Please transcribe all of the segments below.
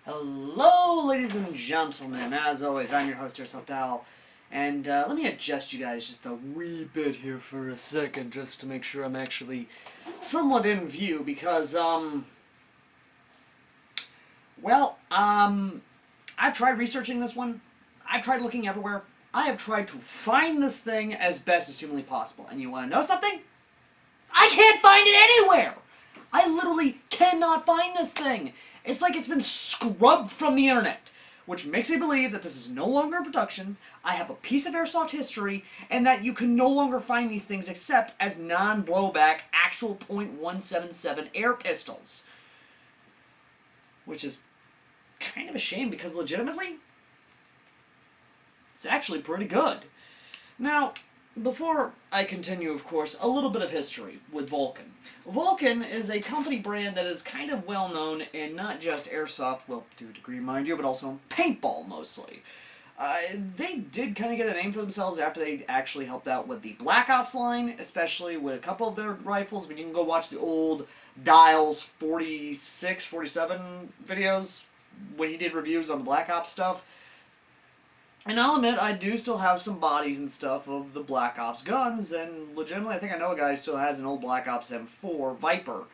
Hello, ladies and gentlemen. As always, I'm your host, AirsoftAL. And let me adjust you guys just a wee bit here for a second, just to make sure I'm actually somewhat in view, because, I've tried researching this one. I've tried looking everywhere. I have tried to find this thing as best as humanly possible. And you want to know something? I can't find it anywhere! I literally cannot find this thing! It's like it's been scrubbed from the internet, which makes me believe that this is no longer in production, I have a piece of airsoft history, and that you can no longer find these things except as non-blowback actual .177 air pistols. Which is kind of a shame because legitimately, it's actually pretty good. Now, before I continue, of course, a little bit of history with Valken. Valken is a company brand that is kind of well known in not just airsoft, well, to a degree, mind you, but also in paintball, mostly. They did kind of get a name for themselves after they actually helped out with the Black Ops line, especially with a couple of their rifles. I mean, you can go watch the old Dials 46, 47 videos when he did reviews on the Black Ops stuff. And I'll admit, I do still have some bodies and stuff of the Black Ops guns, and legitimately, I think I know a guy who still has an old Black Ops M4 Viper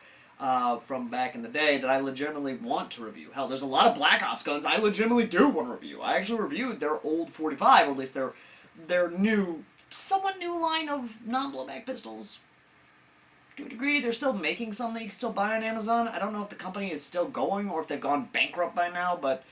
from back in the day that I legitimately want to review. Hell, there's a lot of Black Ops guns I legitimately do want to review. I actually reviewed their old 45, or at least their new, somewhat new line of non-blowback pistols. To a degree, they're still making some that you can still buy on Amazon. I don't know if the company is still going or if they've gone bankrupt by now, but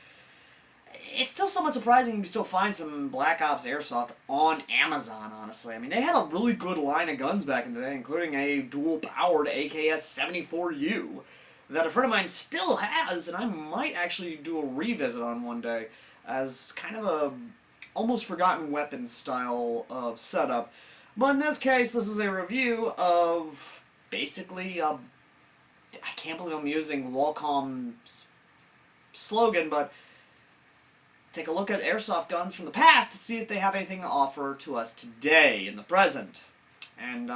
it's still somewhat surprising you can still find some Black Ops Airsoft on Amazon, honestly. I mean, they had a really good line of guns back in the day, including a dual-powered AKS-74U that a friend of mine still has, and I might actually do a revisit on one day as kind of a almost forgotten weapon style of setup. But in this case, this is a review of basically, I can't believe I'm using Valken's slogan, but take a look at airsoft guns from the past to see if they have anything to offer to us today, in the present. And,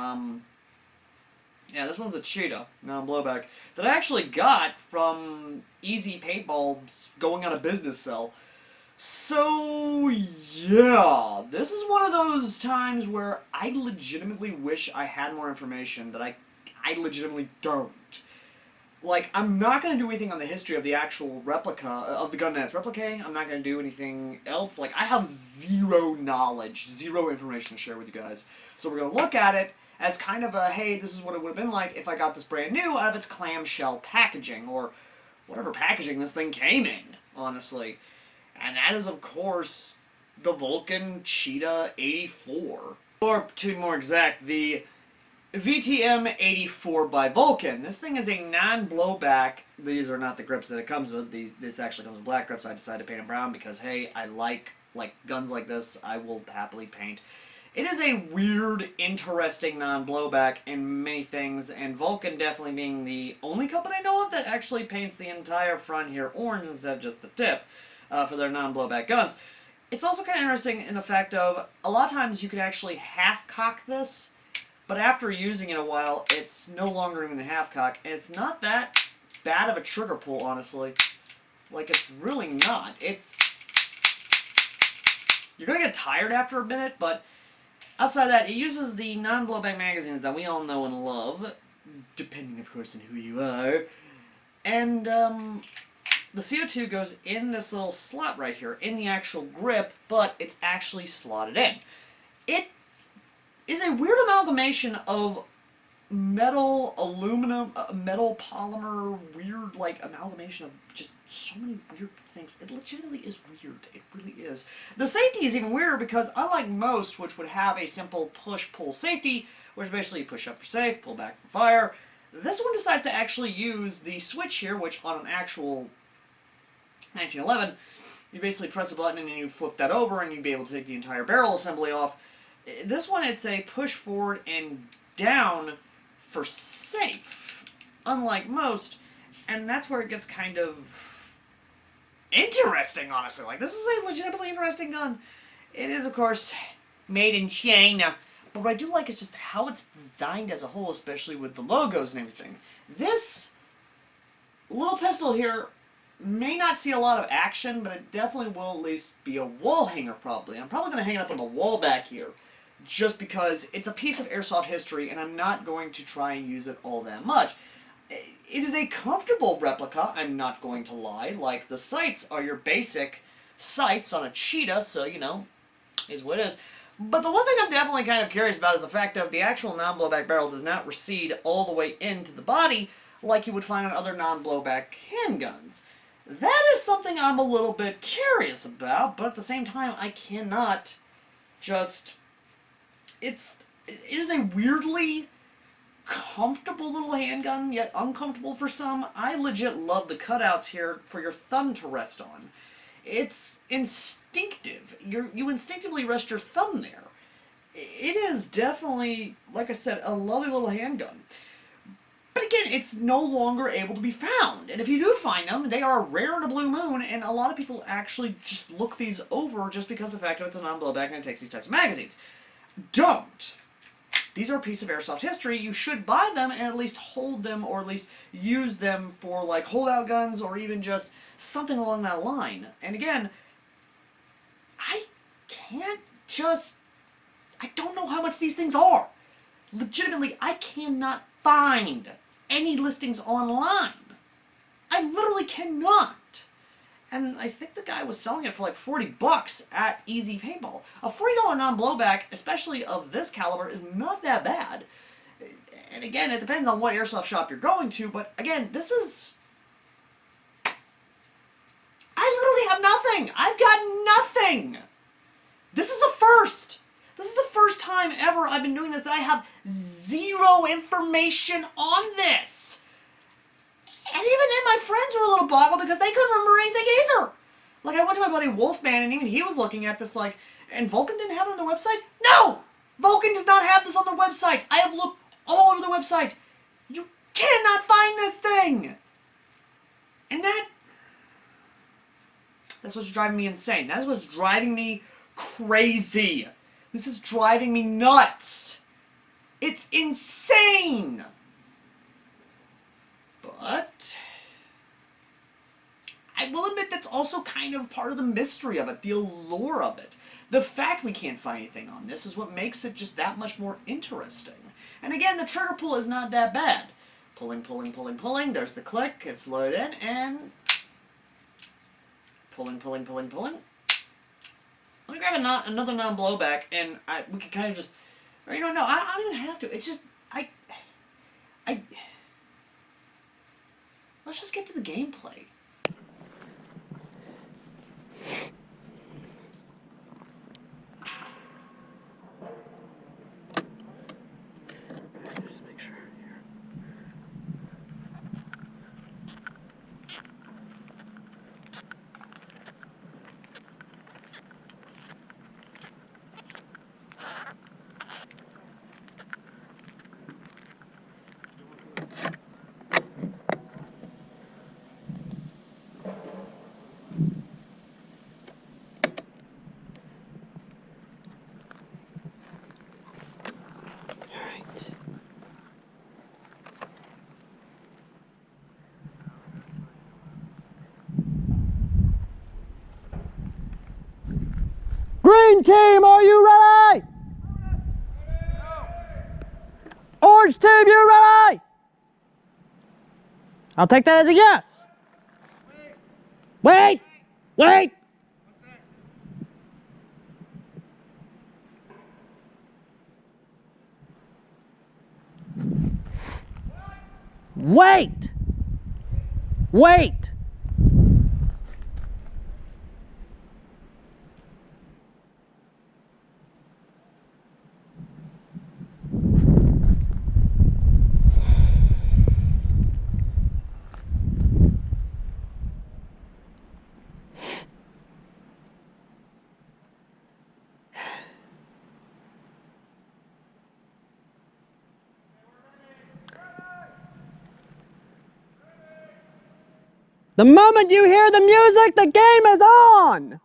yeah, this one's a Cheetah, non-blowback, that I actually got from Easy Paintball's going out of business sale. So, yeah, this is one of those times where I legitimately wish I had more information that I legitimately don't. Like, I'm not going to do anything on the history of the actual replica, of the gun that it's replicating. I'm not going to do anything else. Like, I have zero knowledge, zero information to share with you guys. So we're going to look at it as kind of a, hey, this is what it would have been like if I got this brand new out of its clamshell packaging, or whatever packaging this thing came in, honestly. And that is, of course, the Valken Cheetah 84. Or, to be more exact, the VTM84 by Valken. This thing is a non-blowback. These are not the grips that it comes with. This actually comes with black grips. I decided to paint them brown because, hey, I like guns like this. I will happily paint. It is a weird, interesting non-blowback in many things, and Valken definitely being the only company I know of that actually paints the entire front here orange instead of just the tip for their non-blowback guns. It's also kind of interesting in the fact of, a lot of times you can actually half-cock this, but after using it a while, it's no longer even a half-cock, and it's not that bad of a trigger pull, honestly. Like, it's really not. You're going to get tired after a minute, but outside of that, it uses the non-blowback magazines that we all know and love, depending, of course, on who you are. And, the CO2 goes in this little slot right here, in the actual grip, but it's actually slotted in. It is a weird amalgamation of metal, aluminum, metal, polymer, weird, like, amalgamation of just so many weird things. It legitimately is weird. It really is. The safety is even weirder because, unlike most, which would have a simple push-pull safety, which basically you push up for safe, pull back for fire, this one decides to actually use the switch here, which on an actual 1911, you basically press a button and then you flip that over and you'd be able to take the entire barrel assembly off. This one, it's a push forward and down for safe, unlike most, and that's where it gets kind of interesting, honestly. Like, this is a legitimately interesting gun. It is, of course, made in China, but what I do like is just how it's designed as a whole, especially with the logos and everything. This little pistol here may not see a lot of action, but it definitely will at least be a wall hanger probably. I'm probably going to hang it up on the wall back here, just because it's a piece of airsoft history and I'm not going to try and use it all that much. It is a comfortable replica, I'm not going to lie. Like, the sights are your basic sights on a Cheetah, so, you know, is what it is. But the one thing I'm definitely kind of curious about is the fact that the actual non-blowback barrel does not recede all the way into the body like you would find on other non-blowback handguns. That is something I'm a little bit curious about, but at the same time, I cannot just... It is a weirdly comfortable little handgun, yet uncomfortable for some. I legit love the cutouts here for your thumb to rest on. It's instinctive. You instinctively rest your thumb there. It is definitely, like I said, a lovely little handgun. But again, it's no longer able to be found. And if you do find them, they are rare in a blue moon, and a lot of people actually just look these over just because of the fact that it's a non-blowback and it takes these types of magazines. Don't! These are a piece of airsoft history. You should buy them and at least hold them, or at least use them for like holdout guns or even just something along that line. And again, I don't know how much these things are. Legitimately, I cannot find any listings online. I literally cannot. And I think the guy was selling it for like $40 at Easy Paintball. A $40 non-blowback, especially of this caliber, is not that bad. And again, it depends on what airsoft shop you're going to, but again, this is... I literally have nothing! I've got nothing! This is a first! This is the first time ever I've been doing this that I have zero information on this! And even then, my friends were a little boggled because they couldn't remember anything either. Like, I went to my buddy Wolfman, and even he was looking at this like, and Valken didn't have it on their website? No! Valken does not have this on their website. I have looked all over the website. You cannot find this thing! And that's what's driving me insane. That is what's driving me crazy. This is driving me nuts. It's insane! But I will admit that's also kind of part of the mystery of it, the allure of it. The fact we can't find anything on this is what makes it just that much more interesting. And again, the trigger pull is not that bad. Pulling, pulling, pulling, pulling. There's the click. It's loaded in, and pulling, pulling, pulling, pulling. Let me grab another non-blowback, and we can kind of just... Or, you know, no, I don't even have to. It's just... Let's just get to the gameplay. Just make sure here. Green team, are you ready? Orange team, you ready? I'll take that as a yes. Wait! Wait! Wait! Wait! The moment you hear the music, the game is on!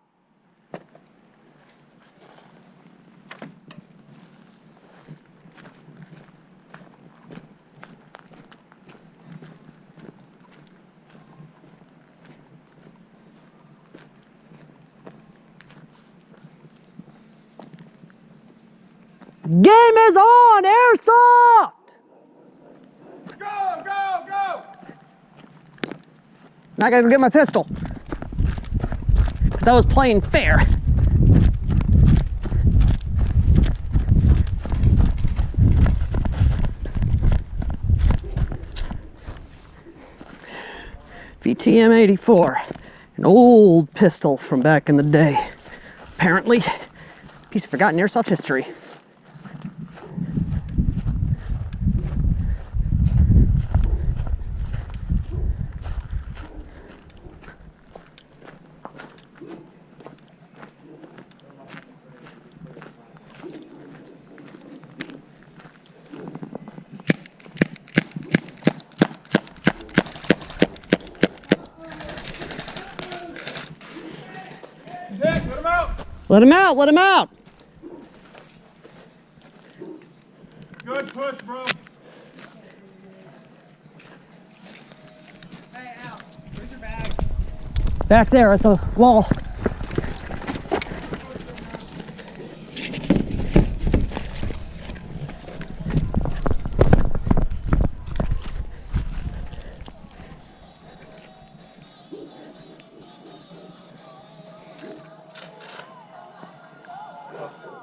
Game is on, Airsoft! Go, go, go! Now I gotta go get my pistol. Because I was playing fair. VTM84, an old pistol from back in the day. Apparently, piece of forgotten airsoft history. Jack, let him out! Let him out, let him out! Good push, bro. Hey, Al, where's your bag? Back there at the wall.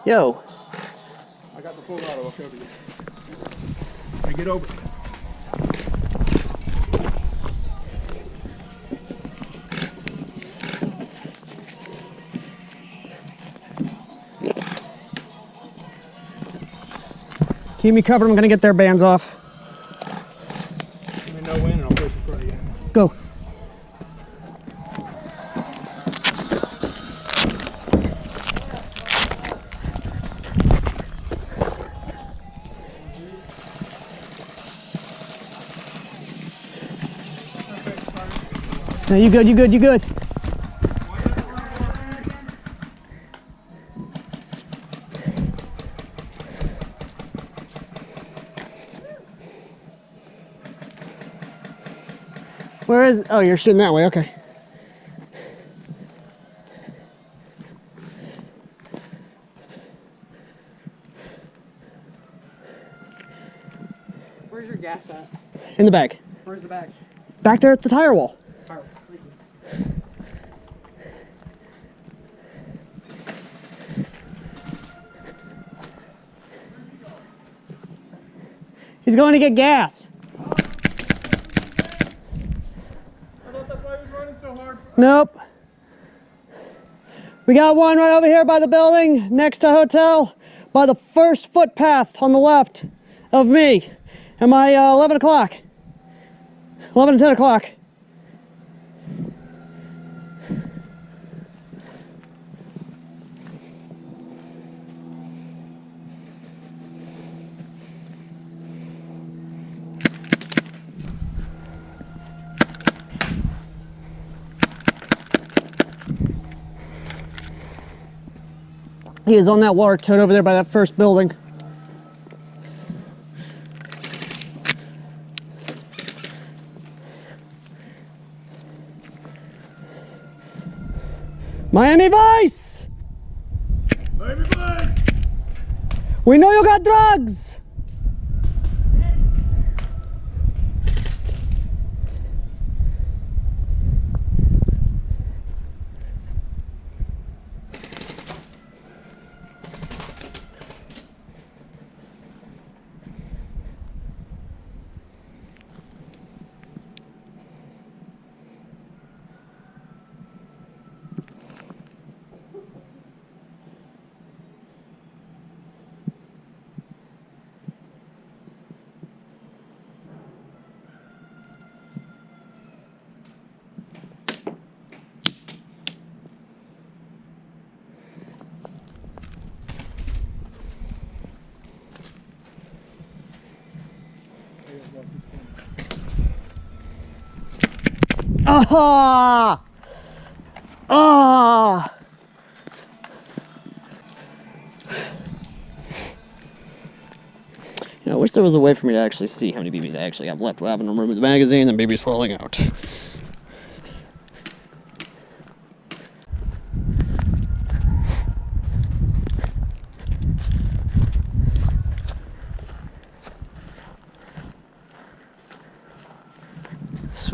Yo. I got the full auto. I'll cover you. Hey, get over. Keep me covered, I'm gonna get their bands off. Let me know when and I'll push in front of you. Go. No, you good, you good, you good. Where is, oh, you're shooting that way, okay. Where's your gas at? In the bag. Where's the bag? Back there at the tire wall. Alright, thank you. He's going to get gas. I thought that's why he was running so hard. Nope. We got one right over here by the building, next to hotel, by the first footpath on the left of me. And my 11 o'clock. 11 and 10 o'clock. He is on that water tote over there by that first building. Miami Vice! Baby boy! We know you got drugs! Ah! Ah! You know, I wish there was a way for me to actually see how many BBs I actually have left without having to remove the magazine and BBs falling out.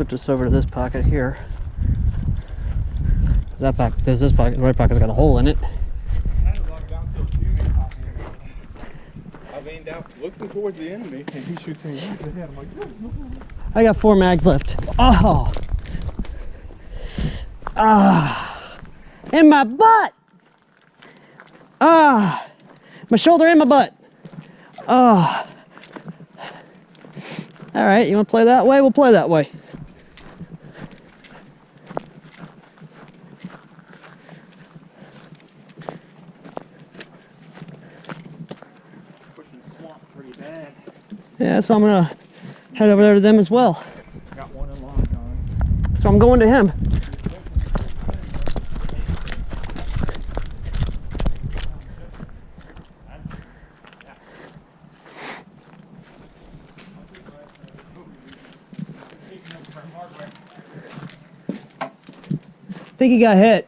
switch this over to this pocket here. That pocket, this pocket, the right pocket's got a hole in it. I had to lock down till Jimmy caught me. I leaned out, looking towards the enemy, and he shoots me right in the head. I'm like, I got 4 mags left. Oh! Ah! In my butt! Ah! My shoulder in my butt. Ah! All right, you want to play that way? We'll play that way. pushing swamp pretty bad. Yeah, so I'm gonna head over there to them as well. Got one in Long John. So I'm going to him. I think he got hit.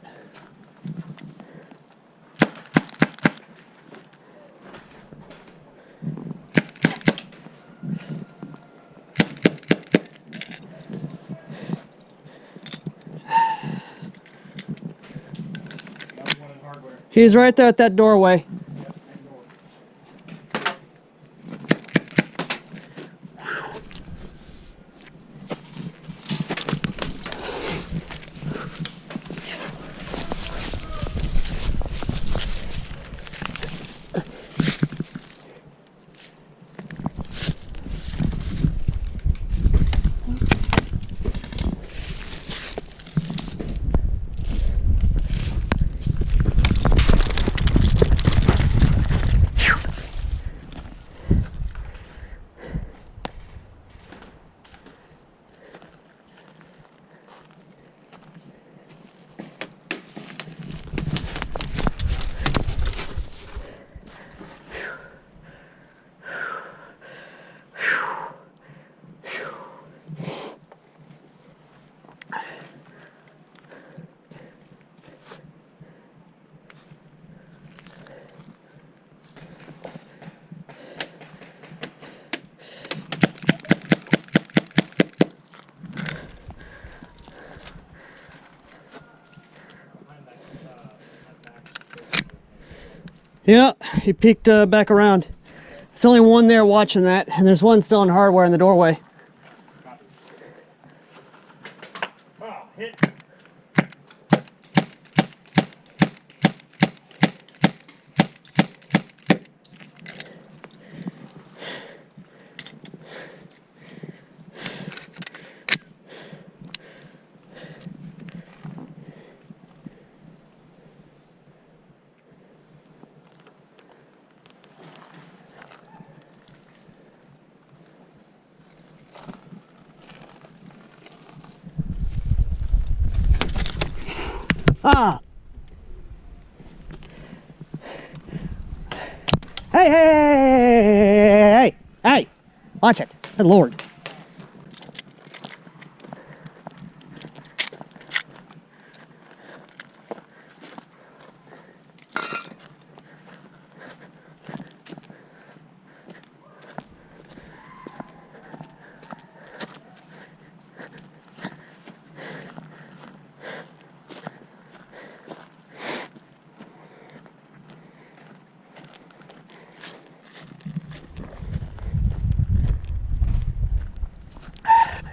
He's right there at that doorway. Yeah, he peeked back around. There's only one there watching that, and there's one still in hardware in the doorway. Oh, hit. Ah! Hey, hey, hey, hey, hey! Watch it. Good Lord.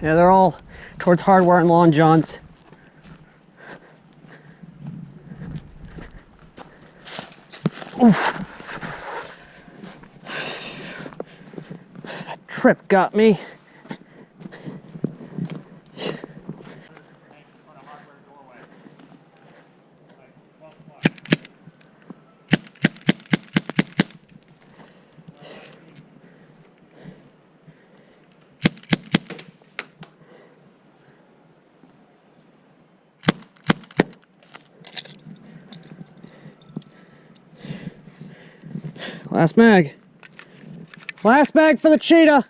Yeah, they're all towards hardware and Long John's. Oof. That trip got me. Last mag. Last mag for the Cheetah.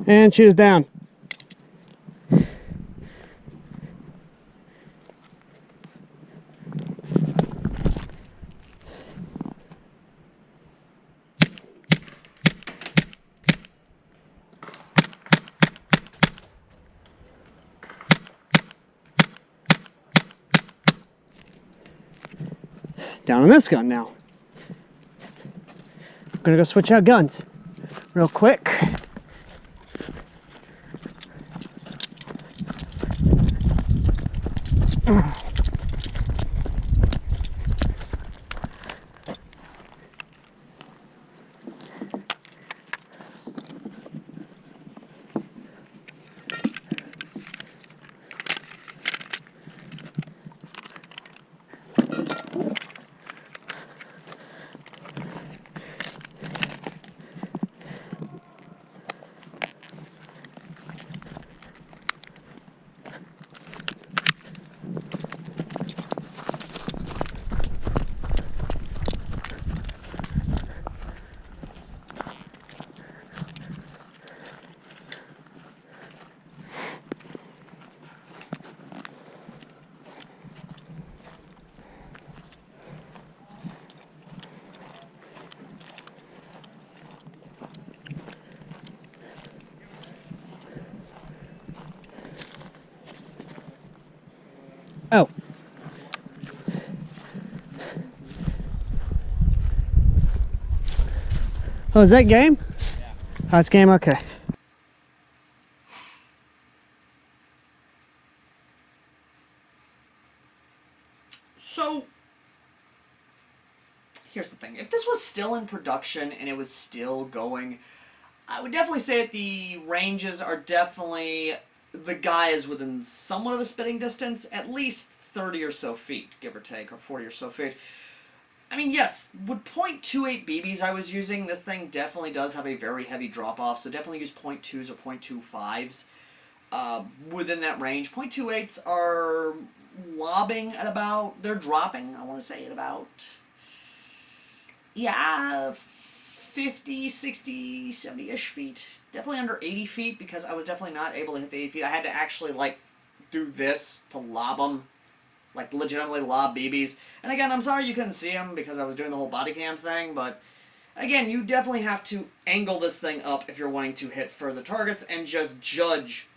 And Cheetah's down. down on this gun now. I'm gonna go switch out guns real quick. Oh. Oh, is that game? Yeah. Oh, it's game, okay. So, here's the thing. If this was still in production and it was still going, I would definitely say that the ranges are definitely, the guy is within somewhat of a spitting distance, at least 30 or so feet, give or take, or 40 or so feet. I mean, yes, with .28 BBs I was using, this thing definitely does have a very heavy drop-off, so definitely use .2s or .25s within that range. .28s are lobbing at about, they're dropping, I want to say, at about, yeah, 50, 60, 70-ish feet. Definitely under 80 feet, because I was definitely not able to hit the 80 feet. I had to actually, like, do this to lob them. Like, legitimately lob BBs. And again, I'm sorry you couldn't see them because I was doing the whole body cam thing, but again, you definitely have to angle this thing up if you're wanting to hit further targets and just judge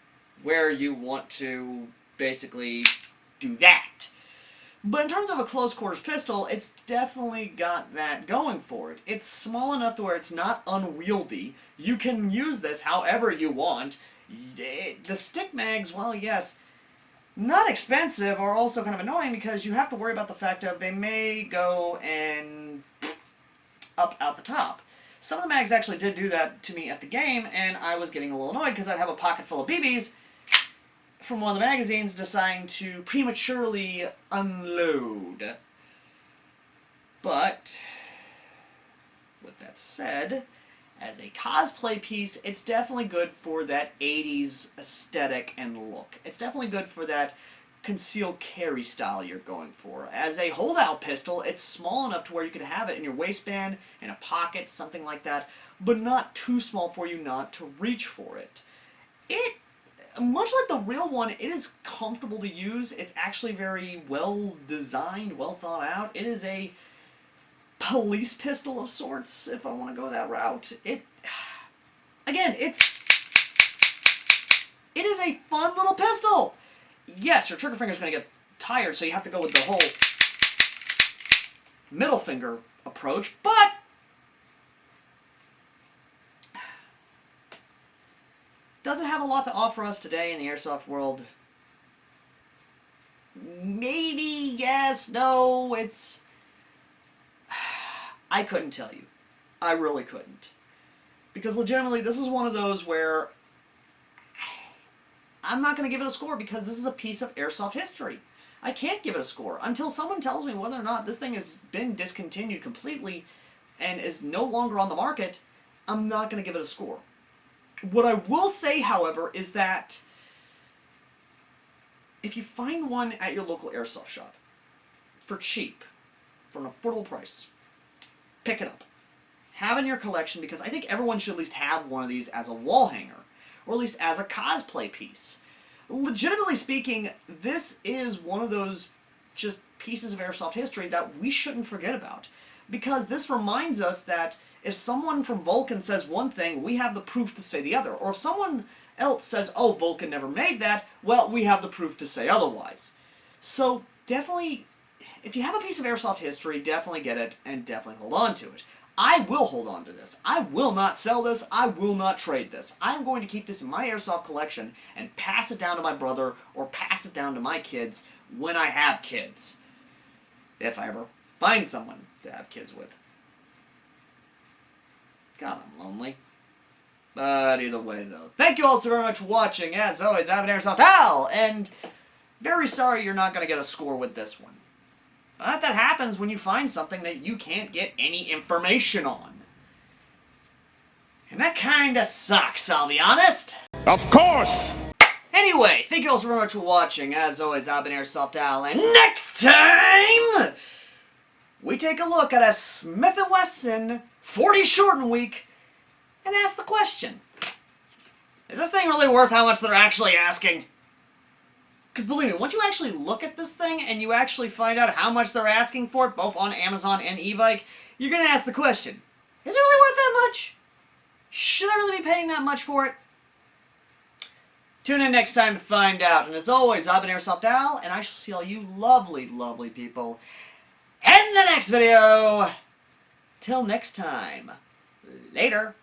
where you want to basically do that. But in terms of a close quarters pistol, it's definitely got that going for it. It's small enough to where it's not unwieldy. You can use this however you want. The stick mags, well, yes, not expensive, are also kind of annoying because you have to worry about the fact of they may go and up out the top. Some of the mags actually did do that to me at the game, and I was getting a little annoyed because I'd have a pocket full of BBs from one of the magazines deciding to prematurely unload. But, with that said, as a cosplay piece, it's definitely good for that 80s aesthetic and look. It's definitely good for that concealed carry style you're going for. As a holdout pistol, it's small enough to where you could have it in your waistband, in a pocket, something like that, but not too small for you not to reach for it. It, much like the real one, it is comfortable to use. It's actually very well designed, well thought out. It is a police pistol of sorts, if I want to go that route. It is a fun little pistol. Yes, your trigger finger's going to get tired, so you have to go with the whole middle finger approach, but does it have a lot to offer us today in the airsoft world? Maybe, yes, no, it's... I couldn't tell you. I really couldn't. Because legitimately, this is one of those where I'm not going to give it a score because this is a piece of airsoft history. I can't give it a score until someone tells me whether or not this thing has been discontinued completely and is no longer on the market. I'm not going to give it a score. What I will say, however, is that if you find one at your local airsoft shop for cheap, for an affordable price, pick it up. Have it in your collection, because I think everyone should at least have one of these as a wall hanger, or at least as a cosplay piece. Legitimately speaking, this is one of those just pieces of airsoft history that we shouldn't forget about, because this reminds us that if someone from Valken says one thing, we have the proof to say the other. Or if someone else says, oh, Valken never made that, well, we have the proof to say otherwise. So definitely, if you have a piece of airsoft history, definitely get it and definitely hold on to it. I will hold on to this. I will not sell this. I will not trade this. I'm going to keep this in my airsoft collection and pass it down to my brother or pass it down to my kids when I have kids. If I ever find someone to have kids with. God, I'm lonely. But either way, though, thank you all so very much for watching. As always, I've been AirsoftAL, and very sorry you're not going to get a score with this one. But that happens when you find something that you can't get any information on. And that kinda sucks, I'll be honest. Of course! Anyway, thank you all so very much for watching. As always, I've been AirsoftAL, and next time, we take a look at a Smith & Wesson 40 Shorten Week and ask the question, is this thing really worth how much they're actually asking? Because believe me, once you actually look at this thing and you actually find out how much they're asking for it, both on Amazon and eBike, you're going to ask the question, is it really worth that much? Should I really be paying that much for it? Tune in next time to find out. And as always, I've been AirsoftAL, and I shall see all you lovely, lovely people in the next video. Till next time, later.